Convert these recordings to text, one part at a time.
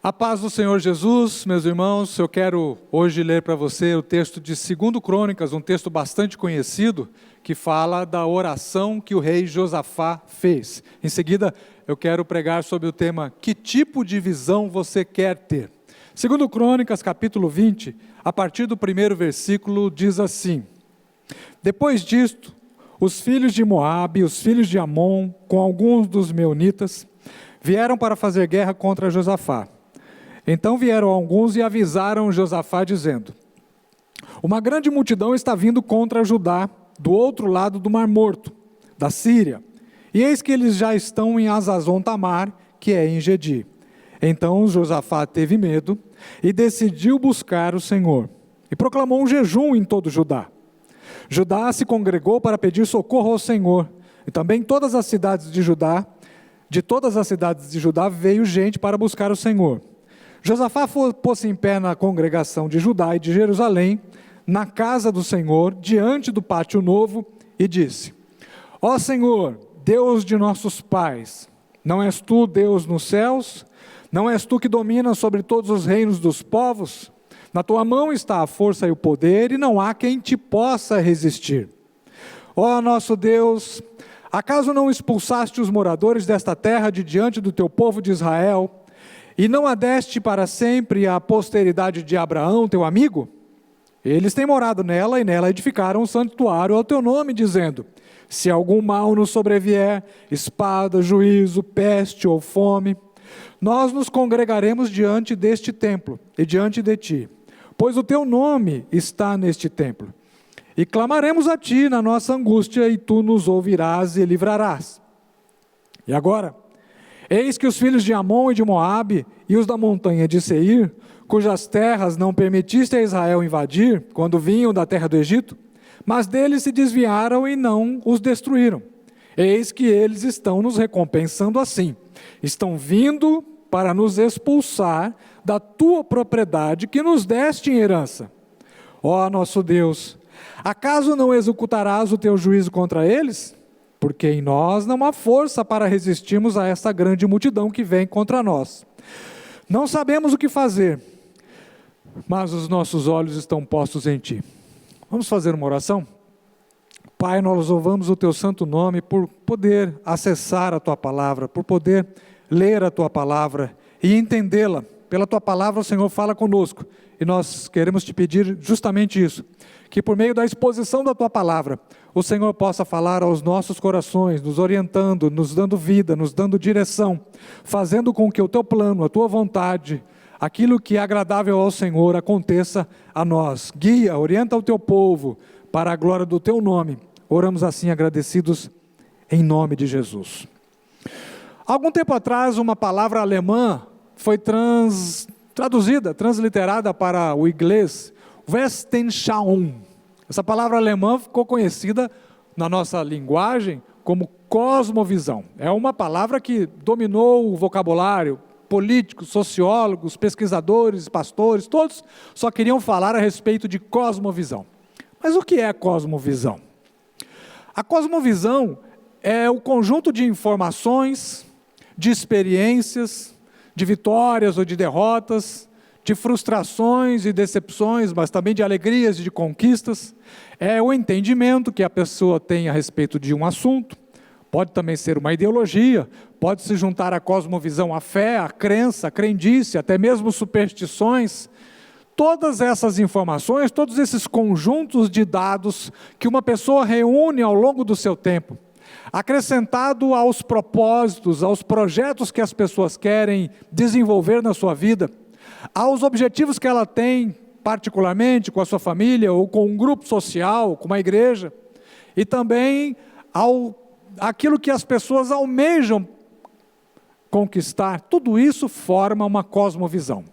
A paz do Senhor Jesus, meus irmãos, eu quero hoje ler para você o texto de 2 Crônicas, um texto bastante conhecido, que fala da oração que o rei Josafá fez. Em seguida, eu quero pregar sobre o tema, que tipo de visão você quer ter? 2 Crônicas, capítulo 20, a partir do primeiro versículo, diz assim: Depois disto, os filhos de Moabe e os filhos de Amon, com alguns dos meunitas, vieram para fazer guerra contra Josafá. Então vieram alguns e avisaram Josafá, dizendo: Uma grande multidão está vindo contra Judá, do outro lado do Mar Morto, da Síria, e eis que eles já estão em Hazazon Tamar, que é em Gedi. Então Josafá teve medo e decidiu buscar o Senhor, e proclamou um jejum em todo Judá. Judá se congregou para pedir socorro ao Senhor, e também de todas as cidades de Judá veio gente para buscar o Senhor. Josafá pôs-se em pé na congregação de Judá e de Jerusalém, na casa do Senhor, diante do pátio novo, e disse: Ó Senhor, Deus de nossos pais, não és tu Deus nos céus? Não és tu que dominas sobre todos os reinos dos povos? Na tua mão está a força e o poder, e não há quem te possa resistir. Ó nosso Deus, acaso não expulsaste os moradores desta terra de diante do teu povo de Israel, e não a deste para sempre à posteridade de Abraão, teu amigo? Eles têm morado nela, e nela edificaram um santuário ao teu nome, dizendo: Se algum mal nos sobrevier, espada, juízo, peste ou fome, nós nos congregaremos diante deste templo e diante de ti, pois o teu nome está neste templo. E clamaremos a ti na nossa angústia, e tu nos ouvirás e livrarás. E agora, eis que os filhos de Amon e de Moabe, e os da montanha de Seir, cujas terras não permitiste a Israel invadir, quando vinham da terra do Egito, mas deles se desviaram e não os destruíram. Eis que eles estão nos recompensando assim. Estão vindo para nos expulsar da tua propriedade que nos deste em herança. Ó nosso Deus, acaso não executarás o teu juízo contra eles? Porque em nós não há força para resistirmos a esta grande multidão que vem contra nós. Não sabemos o que fazer, mas os nossos olhos estão postos em ti. Vamos fazer uma oração? Pai, nós louvamos o teu santo nome por poder acessar a tua palavra, por poder ler a tua palavra e entendê-la. Pela tua palavra o Senhor fala conosco, e nós queremos te pedir justamente isso, que por meio da exposição da tua palavra, o Senhor possa falar aos nossos corações, nos orientando, nos dando vida, nos dando direção, fazendo com que o teu plano, a tua vontade, aquilo que é agradável ao Senhor aconteça a nós. Guia, orienta o teu povo para a glória do teu nome. Oramos assim agradecidos em nome de Jesus. Algum tempo atrás, uma palavra alemã foi transliterada para o inglês, Weltanschauung. Essa palavra alemã ficou conhecida na nossa linguagem como cosmovisão. É uma palavra que dominou o vocabulário. Políticos, sociólogos, pesquisadores, pastores, todos só queriam falar a respeito de cosmovisão. Mas o que é cosmovisão? A cosmovisão é o conjunto de informações, de experiências, de vitórias ou de derrotas, de frustrações e decepções, mas também de alegrias e de conquistas. É o entendimento que a pessoa tem a respeito de um assunto. Pode também ser uma ideologia, pode se juntar à cosmovisão a fé, a crença, a crendice, até mesmo superstições. Todas essas informações, todos esses conjuntos de dados que uma pessoa reúne ao longo do seu tempo, acrescentado aos propósitos, aos projetos que as pessoas querem desenvolver na sua vida, aos objetivos que ela tem, particularmente com a sua família, ou com um grupo social, com uma igreja, e também aquilo que as pessoas almejam conquistar. Tudo isso forma uma cosmovisão.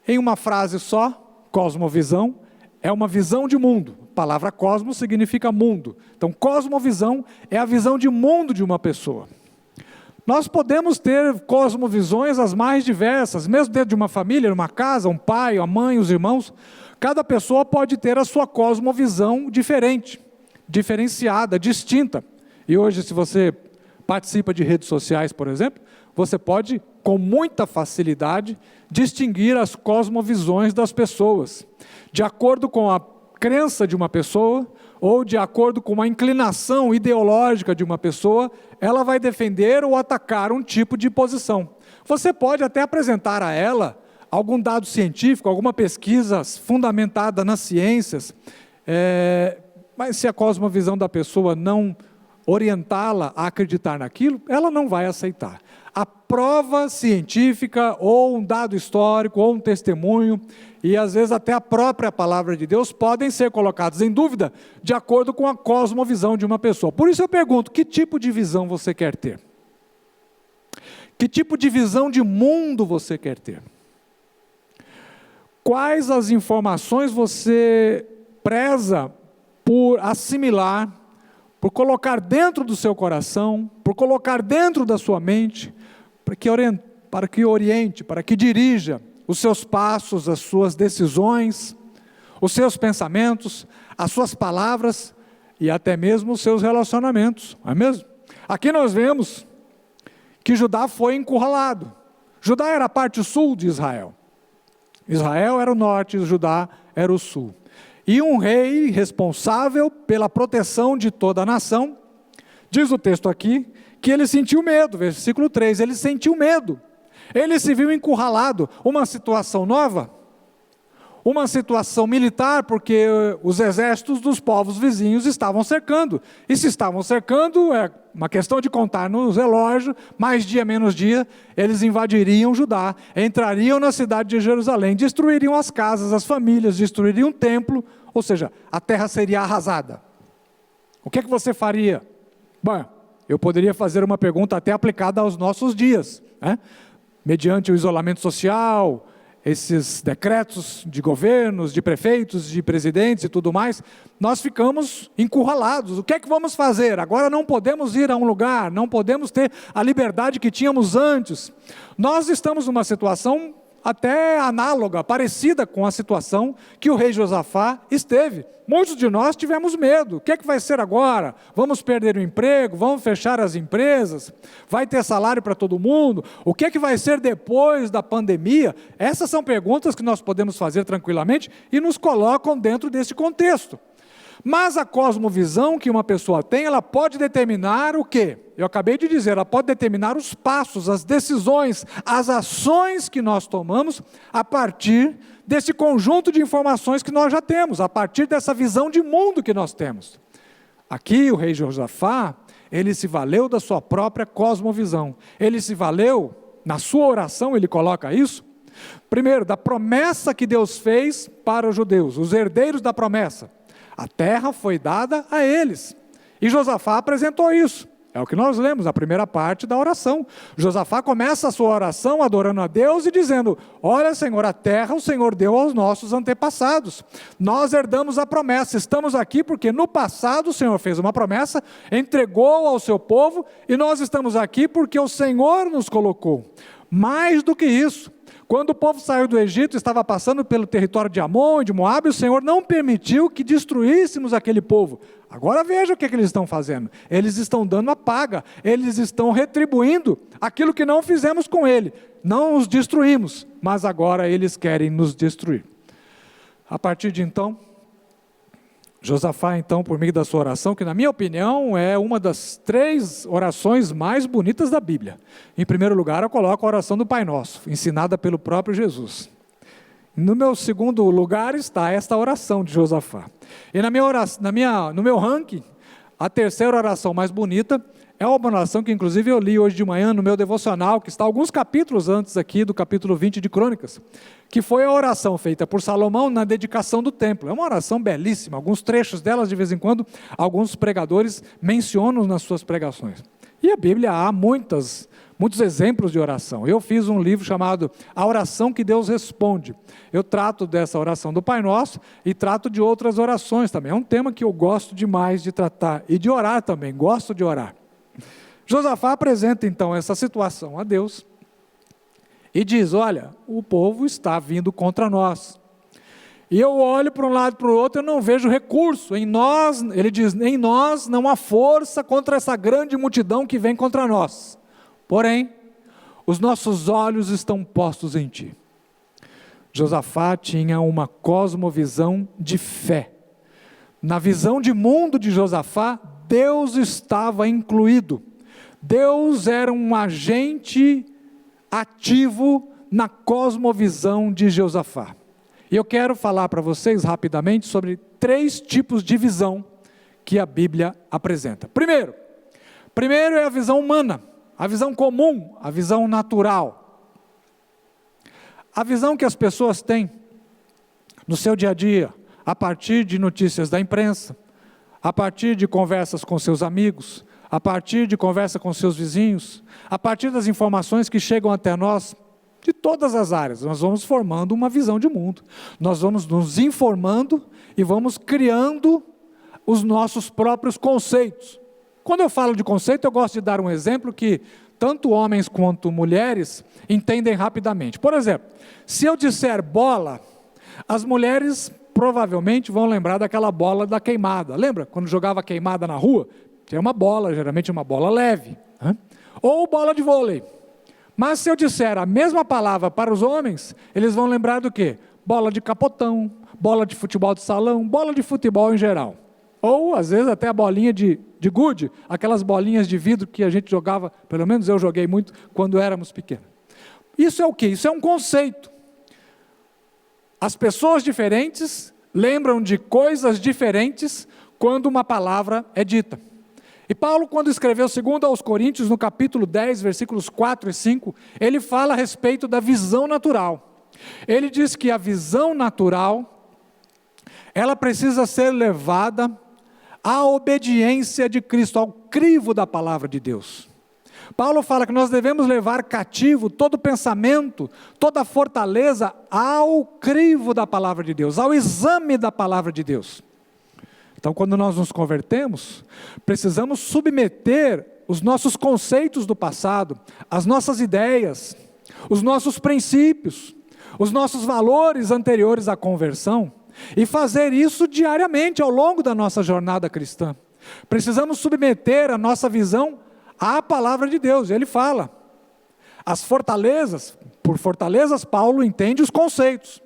Em uma frase só, cosmovisão é uma visão de mundo. A palavra cosmos significa mundo. Então, cosmovisão é a visão de mundo de uma pessoa. Nós podemos ter cosmovisões as mais diversas, mesmo dentro de uma família, uma casa, um pai, a mãe, os irmãos. Cada pessoa pode ter a sua cosmovisão diferente, diferenciada, distinta. E hoje, se você participa de redes sociais, por exemplo, você pode, com muita facilidade, distinguir as cosmovisões das pessoas. De acordo com a crença de uma pessoa, ou de acordo com uma inclinação ideológica de uma pessoa, ela vai defender ou atacar um tipo de posição. Você pode até apresentar a ela algum dado científico, alguma pesquisa fundamentada nas ciências, mas se a cosmovisão da pessoa não orientá-la a acreditar naquilo, ela não vai aceitar. A prova científica, ou um dado histórico, ou um testemunho, e às vezes até a própria palavra de Deus, podem ser colocados em dúvida de acordo com a cosmovisão de uma pessoa. Por isso eu pergunto, que tipo de visão você quer ter? Que tipo de visão de mundo você quer ter? Quais as informações você preza por assimilar, por colocar dentro do seu coração, por colocar dentro da sua mente, para que oriente, para que dirija os seus passos, as suas decisões, os seus pensamentos, as suas palavras e até mesmo os seus relacionamentos, não é mesmo? Aqui nós vemos que Judá foi encurralado. Judá era a parte sul de Israel. Israel era o norte, Judá era o sul. E um rei responsável pela proteção de toda a nação, diz o texto aqui, que ele sentiu medo, versículo 3, ele sentiu medo. Ele se viu encurralado, uma situação nova, uma situação militar, porque os exércitos dos povos vizinhos estavam cercando. E se estavam cercando, é uma questão de contar no relógio, mais dia, menos dia, eles invadiriam Judá, entrariam na cidade de Jerusalém, destruiriam as casas, as famílias, destruiriam o templo, ou seja, a terra seria arrasada. O que é que você faria? Bom, eu poderia fazer uma pergunta até aplicada aos nossos dias, né? Mediante o isolamento social, esses decretos de governos, de prefeitos, de presidentes e tudo mais, nós ficamos encurralados. O que é que vamos fazer? Agora não podemos ir a um lugar, não podemos ter a liberdade que tínhamos antes. Nós estamos numa situação até análoga, parecida com a situação que o rei Josafá esteve. Muitos de nós tivemos medo. O que é que vai ser agora? Vamos perder o emprego? Vamos fechar as empresas? Vai ter salário para todo mundo? O que é que vai ser depois da pandemia? Essas são perguntas que nós podemos fazer tranquilamente e nos colocam dentro desse contexto. Mas a cosmovisão que uma pessoa tem, ela pode determinar o quê? Eu acabei de dizer, ela pode determinar os passos, as decisões, as ações que nós tomamos a partir desse conjunto de informações que nós já temos, a partir dessa visão de mundo que nós temos. Aqui o rei Josafá, ele se valeu da sua própria cosmovisão. Ele se valeu, na sua oração ele coloca isso, primeiro, da promessa que Deus fez para os judeus, os herdeiros da promessa. A terra foi dada a eles. E Josafá apresentou isso. É o que nós lemos, a primeira parte da oração. Josafá começa a sua oração adorando a Deus e dizendo: olha, Senhor, a terra o Senhor deu aos nossos antepassados. Nós herdamos a promessa. Estamos aqui porque no passado o Senhor fez uma promessa, entregou ao seu povo, e nós estamos aqui porque o Senhor nos colocou. Mais do que isso, quando o povo saiu do Egito, estava passando pelo território de Amon e de Moabe, o Senhor não permitiu que destruíssemos aquele povo. Agora veja o que eles estão fazendo. Eles estão dando a paga, eles estão retribuindo aquilo que não fizemos com ele. Não os destruímos, mas agora eles querem nos destruir. A partir de então, Josafá, então, por meio da sua oração, que na minha opinião é uma das 3 orações mais bonitas da Bíblia. Em primeiro lugar, eu coloco a oração do Pai Nosso, ensinada pelo próprio Jesus. No meu segundo lugar está esta oração de Josafá. E no meu ranking, a terceira oração mais bonita é uma oração que inclusive eu li hoje de manhã no meu devocional, que está alguns capítulos antes aqui do capítulo 20 de Crônicas, que foi a oração feita por Salomão na dedicação do templo. É uma oração belíssima, alguns trechos delas de vez em quando, alguns pregadores mencionam nas suas pregações. E a Bíblia há muitos exemplos de oração. Eu fiz um livro chamado A Oração que Deus Responde. Eu trato dessa oração do Pai Nosso e trato de outras orações também. É um tema que eu gosto demais de tratar e de orar também, gosto de orar. Josafá apresenta então essa situação a Deus e diz: olha, o povo está vindo contra nós. E eu olho para um lado e para o outro, eu não vejo recurso. Em nós, ele diz, em nós não há força contra essa grande multidão que vem contra nós. Porém, os nossos olhos estão postos em ti. Josafá tinha uma cosmovisão de fé. Na visão de mundo de Josafá, Deus estava incluído. Deus era um agente ativo na cosmovisão de Josafá. E eu quero falar para vocês rapidamente sobre 3 tipos de visão que a Bíblia apresenta. Primeiro é a visão humana, a visão comum, a visão natural. A visão que as pessoas têm no seu dia a dia, a partir de notícias da imprensa, a partir de conversas com seus amigos, a partir de conversa com seus vizinhos, a partir das informações que chegam até nós, de todas as áreas. Nós vamos formando uma visão de mundo, nós vamos nos informando e vamos criando os nossos próprios conceitos. Quando eu falo de conceito, eu gosto de dar um exemplo que tanto homens quanto mulheres entendem rapidamente. Por exemplo, se eu disser bola, as mulheres provavelmente vão lembrar daquela bola da queimada. Lembra? Quando jogava queimada na rua, tinha uma bola, geralmente uma bola leve, né? Ou bola de vôlei. Mas se eu disser a mesma palavra para os homens, eles vão lembrar do quê? Bola de capotão, bola de futebol de salão, bola de futebol em geral. Ou, às vezes, até a bolinha de gude, aquelas bolinhas de vidro que a gente jogava, pelo menos eu joguei muito, quando éramos pequenos. Isso é o quê? Isso é um conceito. As pessoas diferentes lembram de coisas diferentes quando uma palavra é dita. E Paulo, quando escreveu 2 aos Coríntios, no capítulo 10, versículos 4 e 5, ele fala a respeito da visão natural. Ele diz que a visão natural, ela precisa ser levada à obediência de Cristo, ao crivo da palavra de Deus. Paulo fala que nós devemos levar cativo todo pensamento, toda fortaleza ao crivo da palavra de Deus, ao exame da palavra de Deus. Então, quando nós nos convertemos, precisamos submeter os nossos conceitos do passado, as nossas ideias, os nossos princípios, os nossos valores anteriores à conversão, e fazer isso diariamente ao longo da nossa jornada cristã. Precisamos submeter a nossa visão à palavra de Deus. Ele fala, as fortalezas, por fortalezas Paulo entende os conceitos.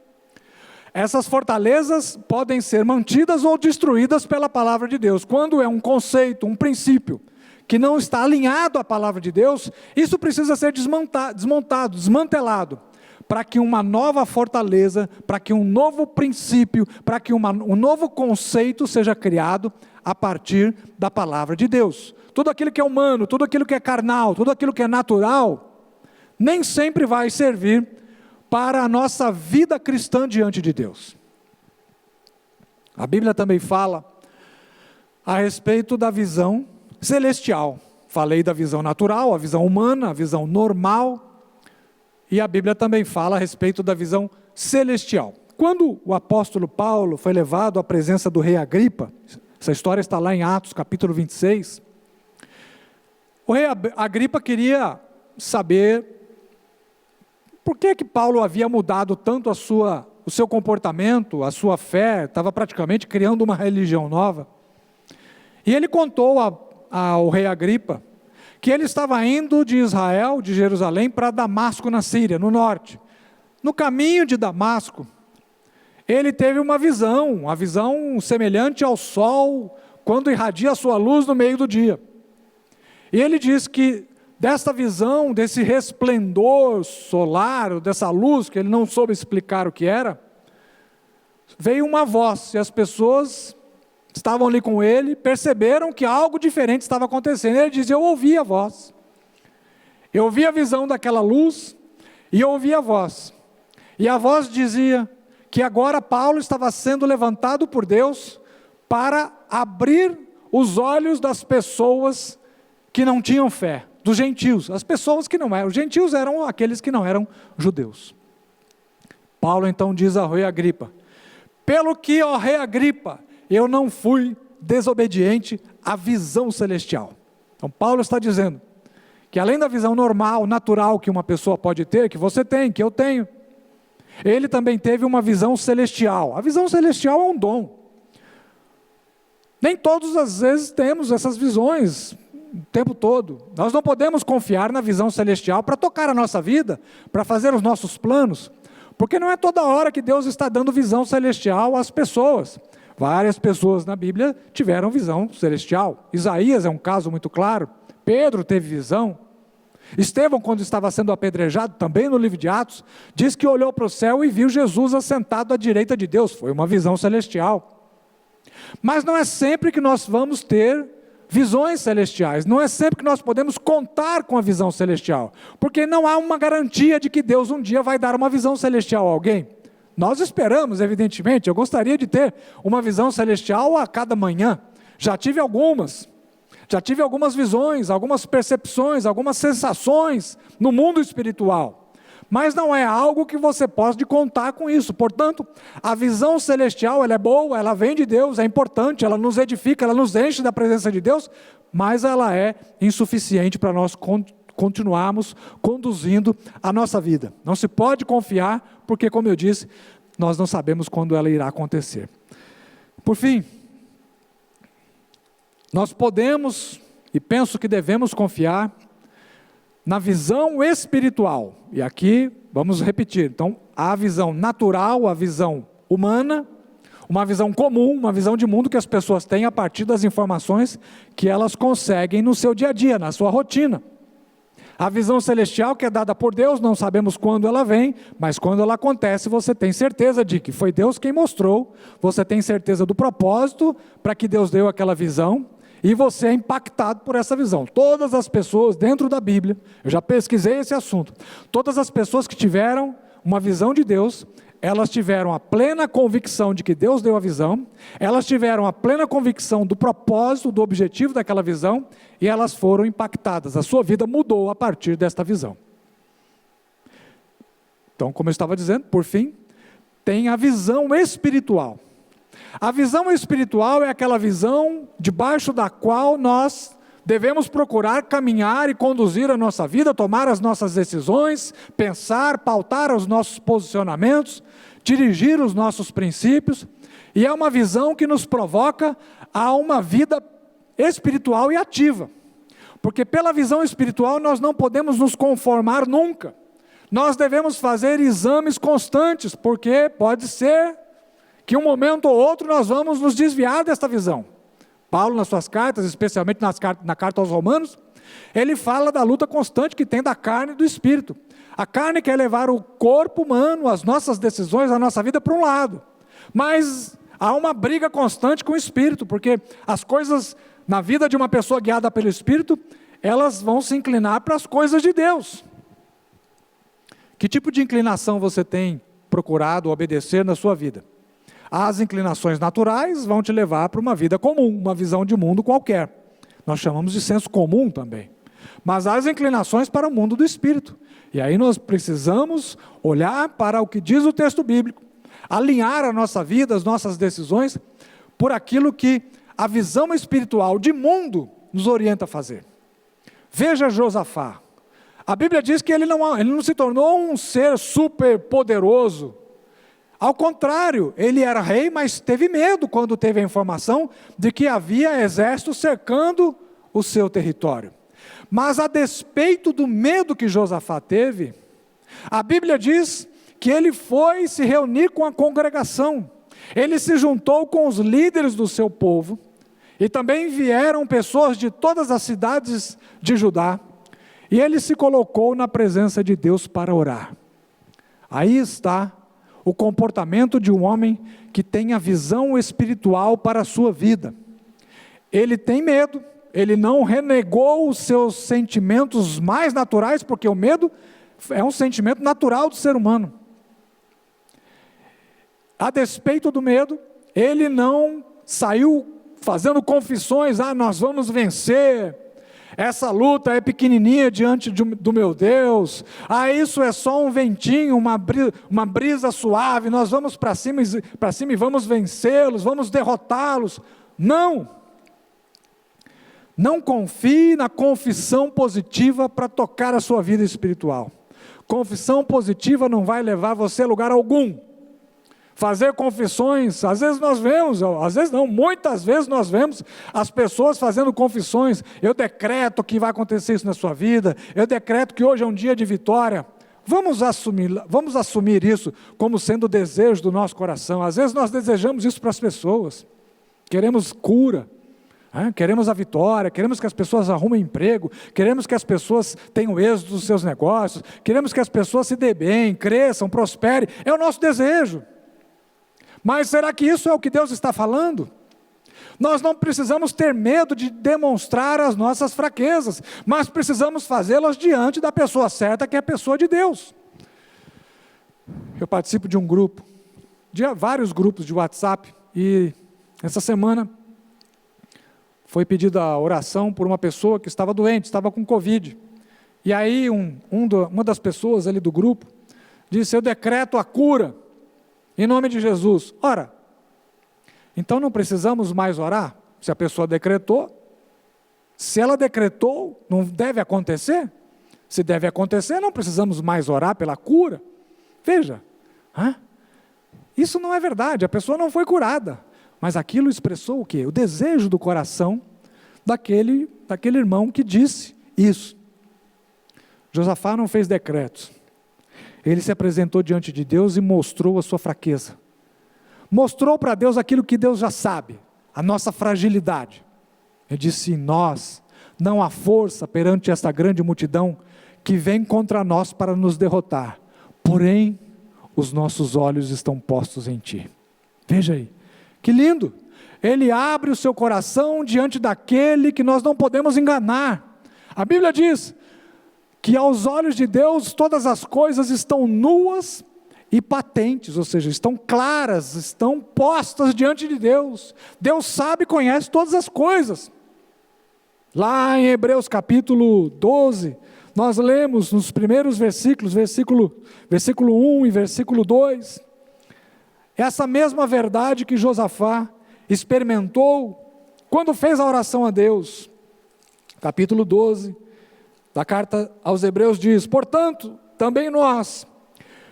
Essas fortalezas podem ser mantidas ou destruídas pela palavra de Deus. Quando é um conceito, um princípio, que não está alinhado à palavra de Deus, isso precisa ser desmantelado, para que uma nova fortaleza, para que um novo princípio, para que um novo conceito seja criado a partir da palavra de Deus. Tudo aquilo que é humano, tudo aquilo que é carnal, tudo aquilo que é natural, nem sempre vai servir para a nossa vida cristã diante de Deus. A Bíblia também fala a respeito da visão celestial. Falei da visão natural, a visão humana, a visão normal, e a Bíblia também fala a respeito da visão celestial. Quando o apóstolo Paulo foi levado à presença do rei Agripa, essa história está lá em Atos capítulo 26, o rei Agripa queria saber por que Paulo havia mudado tanto o seu comportamento, a sua fé, estava praticamente criando uma religião nova. E ele contou ao rei Agripa que ele estava indo de Israel, de Jerusalém, para Damasco, na Síria, no norte. No caminho de Damasco, ele teve uma visão semelhante ao sol, quando irradia a sua luz no meio do dia. E ele diz que desta visão, desse resplendor solar, dessa luz, que ele não soube explicar o que era, veio uma voz, e as pessoas estavam ali com ele, perceberam que algo diferente estava acontecendo. Ele diz, eu ouvi a voz, eu ouvi a visão daquela luz, e eu ouvi a voz, e a voz dizia que agora Paulo estava sendo levantado por Deus, para abrir os olhos das pessoas que não tinham fé, dos gentios, as pessoas que não eram, os gentios eram aqueles que não eram judeus. Paulo então diz ao rei Agripa, pelo que, ó rei Agripa, eu não fui desobediente à visão celestial. Então Paulo está dizendo, que além da visão normal, natural que uma pessoa pode ter, que você tem, que eu tenho, ele também teve uma visão celestial. A visão celestial é um dom. Nem todas as vezes temos essas visões. o tempo todo. Nós não podemos confiar na visão celestial para tocar a nossa vida, para fazer os nossos planos, porque não é toda hora que Deus está dando visão celestial às pessoas. Várias pessoas na Bíblia tiveram visão celestial. Isaías é um caso muito claro. Pedro teve visão. Estevão, quando estava sendo apedrejado, também no livro de Atos, diz que olhou para o céu e viu Jesus assentado à direita de Deus. Foi uma visão celestial. Mas não é sempre que nós vamos ter visões celestiais, não é sempre que nós podemos contar com a visão celestial, porque não há uma garantia de que Deus um dia vai dar uma visão celestial a alguém. Nós esperamos, evidentemente, eu gostaria de ter uma visão celestial a cada manhã, já tive algumas visões, algumas percepções, algumas sensações no mundo espiritual, mas não é algo que você pode contar com isso. Portanto, a visão celestial, ela é boa, ela vem de Deus, é importante, ela nos edifica, ela nos enche da presença de Deus, mas ela é insuficiente para nós continuarmos conduzindo a nossa vida. Não se pode confiar, porque, como eu disse, nós não sabemos quando ela irá acontecer. Por fim, nós podemos, e penso que devemos confiar, na visão espiritual. E aqui, vamos repetir. Então, há a visão natural, a visão humana, uma visão comum, uma visão de mundo que as pessoas têm a partir das informações que elas conseguem no seu dia a dia, na sua rotina. A visão celestial que é dada por Deus, não sabemos quando ela vem, mas quando ela acontece, você tem certeza de que foi Deus quem mostrou, você tem certeza do propósito para que Deus deu aquela visão, e você é impactado por essa visão. Todas as pessoas dentro da Bíblia, eu já pesquisei esse assunto, todas as pessoas que tiveram uma visão de Deus, elas tiveram a plena convicção de que Deus deu a visão, elas tiveram a plena convicção do propósito, do objetivo daquela visão, e elas foram impactadas, a sua vida mudou a partir desta visão. Então, como eu estava dizendo, por fim, tem a visão espiritual. A visão espiritual é aquela visão debaixo da qual nós devemos procurar caminhar e conduzir a nossa vida, tomar as nossas decisões, pensar, pautar os nossos posicionamentos, dirigir os nossos princípios, e é uma visão que nos provoca a uma vida espiritual e ativa, porque pela visão espiritual nós não podemos nos conformar nunca, nós devemos fazer exames constantes, porque pode ser que um momento ou outro nós vamos nos desviar desta visão. Paulo, nas suas cartas, especialmente na carta aos Romanos, ele fala da luta constante que tem da carne e do espírito. A carne quer levar o corpo humano, as nossas decisões, a nossa vida para um lado, mas há uma briga constante com o espírito, porque as coisas na vida de uma pessoa guiada pelo espírito, elas vão se inclinar para as coisas de Deus. Que tipo de inclinação você tem procurado obedecer na sua vida? As inclinações naturais vão te levar para uma vida comum, uma visão de mundo qualquer. Nós chamamos de senso comum também. Mas há as inclinações para o mundo do Espírito. E aí nós precisamos olhar para o que diz o texto bíblico, alinhar a nossa vida, as nossas decisões, por aquilo que a visão espiritual de mundo nos orienta a fazer. Veja Josafá. A Bíblia diz que ele não se tornou um ser super poderoso. Ao contrário, ele era rei, mas teve medo quando teve a informação de que havia exército cercando o seu território. Mas a despeito do medo que Josafá teve, a Bíblia diz que ele foi se reunir com a congregação, ele se juntou com os líderes do seu povo, e também vieram pessoas de todas as cidades de Judá, e ele se colocou na presença de Deus para orar. Aí está o comportamento de um homem que tem a visão espiritual para a sua vida. Ele tem medo, ele não renegou os seus sentimentos mais naturais, porque o medo é um sentimento natural do ser humano. A despeito do medo, ele não saiu fazendo confissões, nós vamos vencer, essa luta é pequenininha diante do meu Deus, isso é só um ventinho, uma brisa suave, nós vamos para cima e vamos vencê-los, vamos derrotá-los. Não confie na confissão positiva para tocar a sua vida espiritual. Confissão positiva não vai levar você a lugar algum, fazer confissões. Às vezes nós vemos, às vezes não, muitas vezes nós vemos as pessoas fazendo confissões. Eu decreto que vai acontecer isso na sua vida, eu decreto que hoje é um dia de vitória. Vamos assumir isso como sendo o desejo do nosso coração. Às vezes nós desejamos isso para as pessoas, queremos cura, queremos a vitória, queremos que as pessoas arrumem emprego, queremos que as pessoas tenham êxito nos seus negócios, queremos que as pessoas se dêem bem, cresçam, prosperem, é o nosso desejo. Mas será que isso é o que Deus está falando? Nós não precisamos ter medo de demonstrar as nossas fraquezas, mas precisamos fazê-las diante da pessoa certa, que é a pessoa de Deus. Eu participo de um grupo, de vários grupos de WhatsApp, e essa semana foi pedida a oração por uma pessoa que estava doente, estava com Covid. E aí uma das pessoas ali do grupo disse: eu decreto a cura, em nome de Jesus. Ora, então não precisamos mais orar? Se a pessoa decretou, se ela decretou, não deve acontecer? Se deve acontecer, não precisamos mais orar pela cura? Veja, isso não é verdade, a pessoa não foi curada, mas aquilo expressou o quê? O desejo do coração daquele irmão que disse isso. Josafá não fez decretos, ele se apresentou diante de Deus e mostrou a sua fraqueza. Mostrou para Deus aquilo que Deus já sabe, a nossa fragilidade. Ele disse: nós, não há força perante esta grande multidão que vem contra nós para nos derrotar, porém, os nossos olhos estão postos em Ti. Veja aí, que lindo! Ele abre o seu coração diante daquele que nós não podemos enganar. A Bíblia diz que aos olhos de Deus todas as coisas estão nuas e patentes, ou seja, estão claras, estão postas diante de Deus. Deus sabe e conhece todas as coisas. Lá em Hebreus capítulo 12, nós lemos nos primeiros versículos, versículo 1 e versículo 2, essa mesma verdade que Josafá experimentou quando fez a oração a Deus. Capítulo 12 da carta aos Hebreus diz: portanto, também nós,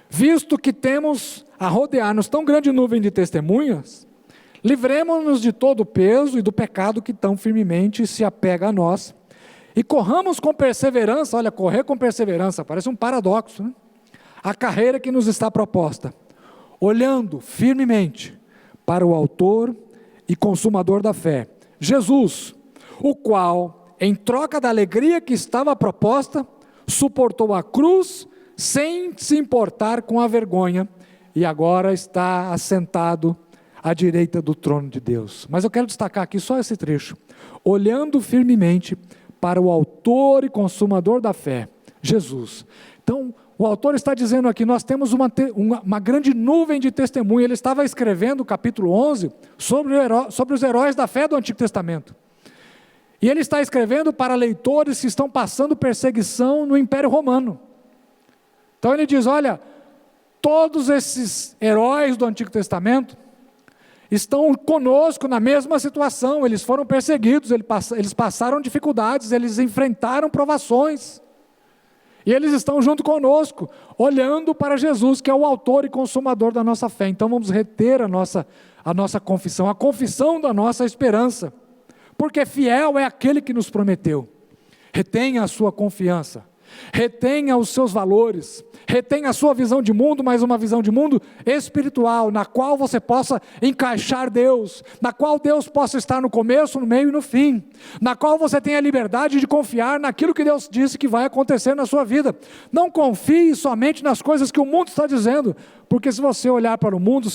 visto que temos a rodear-nos tão grande nuvem de testemunhas, livremo-nos de todo o peso e do pecado que tão firmemente se apega a nós, e corramos com perseverança. Olha, correr com perseverança, parece um paradoxo, né? A carreira que nos está proposta, olhando firmemente para o autor e consumador da fé, Jesus, o qual, em troca da alegria que estava proposta, suportou a cruz, sem se importar com a vergonha, e agora está assentado à direita do trono de Deus. Mas eu quero destacar aqui só esse trecho: olhando firmemente para o autor e consumador da fé, Jesus. Então, o autor está dizendo aqui, nós temos uma grande nuvem de testemunha. Ele estava escrevendo o capítulo 11 sobre os heróis da fé do Antigo Testamento. E ele está escrevendo para leitores que estão passando perseguição no Império Romano. Então ele diz: olha, todos esses heróis do Antigo Testamento estão conosco na mesma situação. Eles foram perseguidos, eles passaram dificuldades, eles enfrentaram provações. E eles estão junto conosco, olhando para Jesus, que é o autor e consumador da nossa fé. Então vamos reter a nossa confissão, a confissão da nossa esperança. Porque fiel é aquele que nos prometeu. Retenha a sua confiança, retenha os seus valores, retenha a sua visão de mundo, mas uma visão de mundo espiritual, na qual você possa encaixar Deus, na qual Deus possa estar no começo, no meio e no fim, na qual você tenha a liberdade de confiar naquilo que Deus disse que vai acontecer na sua vida. Não confie somente nas coisas que o mundo está dizendo, porque se você olhar para o mundo,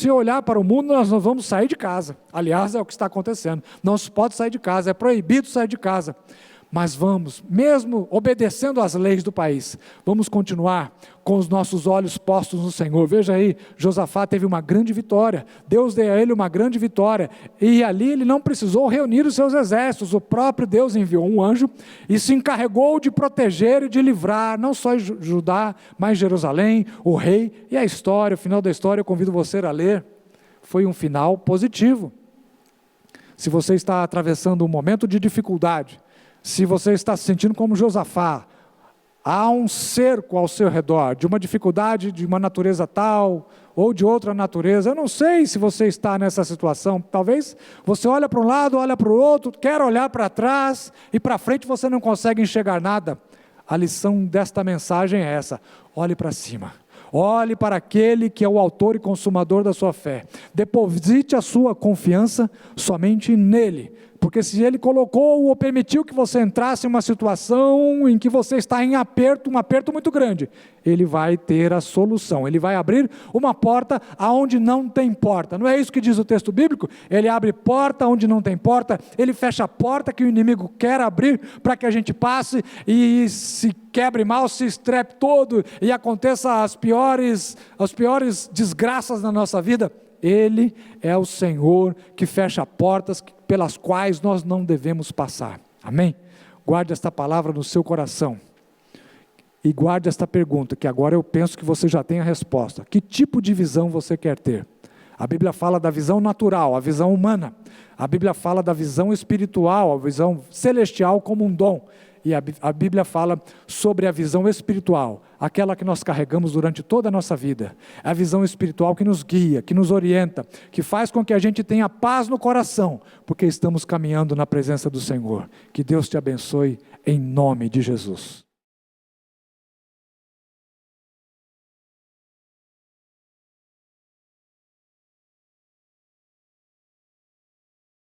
nós não vamos sair de casa. Aliás, é o que está acontecendo, não se pode sair de casa, é proibido sair de casa. Mas vamos, mesmo obedecendo às leis do país, vamos continuar com os nossos olhos postos no Senhor. Veja aí, Josafá teve uma grande vitória, Deus deu a ele uma grande vitória, e ali ele não precisou reunir os seus exércitos, o próprio Deus enviou um anjo, e se encarregou de proteger e de livrar, não só Judá, mas Jerusalém, o rei, e a história, o final da história, eu convido você a ler, foi um final positivo. Se você está atravessando um momento de dificuldade, se você está se sentindo como Josafá, há um cerco ao seu redor, de uma dificuldade de uma natureza tal, ou de outra natureza. Eu não sei se você está nessa situação, talvez você olha para um lado, olha para o outro, quer olhar para trás, e para frente você não consegue enxergar nada. A lição desta mensagem é essa: olhe para cima. Olhe para aquele que é o autor e consumador da sua fé. Deposite a sua confiança somente nele. Porque se ele colocou ou permitiu que você entrasse em uma situação em que você está em aperto, um aperto muito grande, ele vai ter a solução. Ele vai abrir uma porta aonde não tem porta. Não é isso que diz o texto bíblico? Ele abre porta onde não tem porta, ele fecha a porta que o inimigo quer abrir para que a gente passe e se quebre mal, se estrepe todo e aconteça as piores desgraças na nossa vida. Ele é o Senhor que fecha portas pelas quais nós não devemos passar. Amém? Guarde esta palavra no seu coração. E guarde esta pergunta, que agora eu penso que você já tem a resposta. Que tipo de visão você quer ter? A Bíblia fala da visão natural, a visão humana. A Bíblia fala da visão espiritual, a visão celestial como um dom. E a Bíblia fala sobre a visão espiritual, aquela que nós carregamos durante toda a nossa vida. A visão espiritual que nos guia, que nos orienta, que faz com que a gente tenha paz no coração, porque estamos caminhando na presença do Senhor. Que Deus te abençoe em nome de Jesus.